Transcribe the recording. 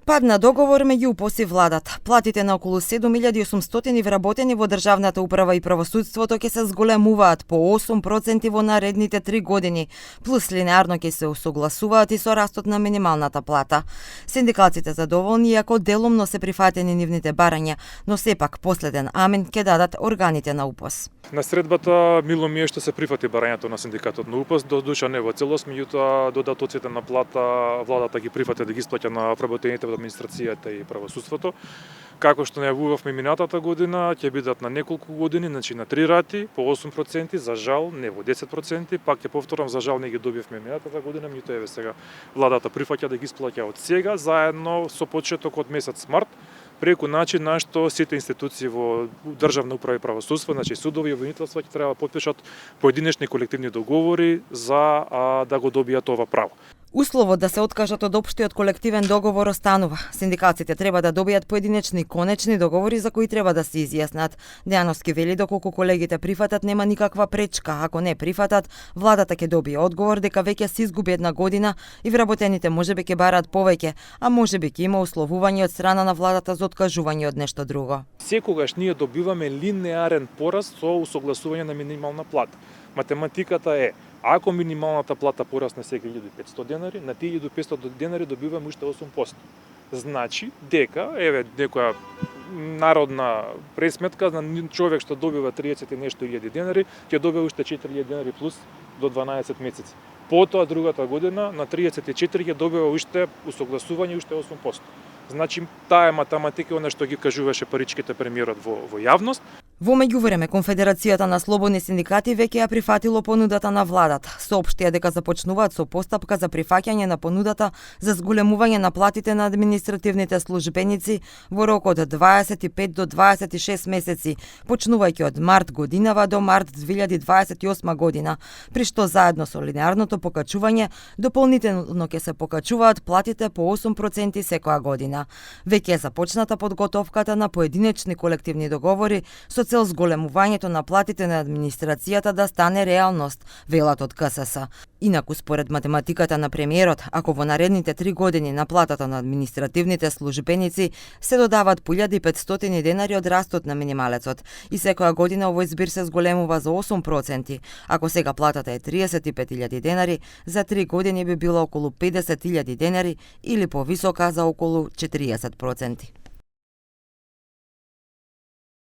Пад на договор меѓу УПОС и владата. Платите на околу 7800 вработени во државната управа и правосудството ќе се зголемуваат по 8% во наредните 3 години, плюс линеарно ќе се усогласуваат и со растот на минималната плата. Синдикатите задоволни иако делумно се прифатени нивните барања, но сепак последен амин ќе дадат органите на УПОС. На средбата мило ми е што се прифати барањето на синдикатот на УПОС, до душа не во целост, меѓутоа додатоците на плата владата ги прифати да ги исплаќа на вработените во администрацијата и правосудството. Како што најавувавме минатата година, ќе бидат на неколку години, значи на 3 рати по 8%, за жал не во 10%, пак ќе повторам, за жал не ги добивме минатата година, меѓутоа еве сега владата прифаќа да ги исплаќа од сега заедно со почеток од месец март, преку начин на што сите институции во државна управа и правосудство, значи судови и обвинителства ќе треба да потпишат поединечни колективни договори за да го добијат ова право. Условот да се откажат од општиот колективен договор останува. Синдикатите треба да добијат поединечни конечни договори за кои треба да се изјаснат. Дејановски вели доколку колегите прифатат нема никаква пречка, ако не прифатат, владата ќе добие одговор дека веќе се изгуби една година и вработените можеби ќе бараат повеќе, а можеби ќе има условување од страна на владата за откажување од нешто друго. Секогаш ние добиваме линеарен пораст со усогласување на минимална плата. Математиката е, ако минималната плата порасне сега 1500 денари, на тие 1500 денари добиваме уште 8%. Значи дека, еве, некоја народна пресметка, на човек што добива 30 и нешто илјади денари, ќе добива уште 4000 денари плюс до 12 месеци. Потоа другата година на 34 ќе добива уште усогласување уште 8%. Значи, таа е математика, она што ги кажуваше паричките премиерот во јавност. Во меѓувреме, Конфедерацијата на слободни синдикати веќе ја прифатило понудата на владата. Соопштија дека започнуваат со постапка за прифаќање на понудата за зголемување на платите на административните службеници во рок од 25 до 26 месеци, почнувајќи од март годинава до март 2028 година, при што заедно со линеарното покачување дополнително ќе се покачуваат платите по 8% секоја година. Веќе е започната подготовката на поединечни колективни договори со цел зголемувањето на платите на администрацијата да стане реалност, велат од КСС. Инаку, според математиката на премиерот, ако во наредните 3 години на платата на административните службеници се додават 1500 денари од растот на минималецот и секоја година овој збир се зголемува за 8%, ако сега платата е 35.000 денари, за 3 години би било околу 50.000 денари или повисока за околу 40%.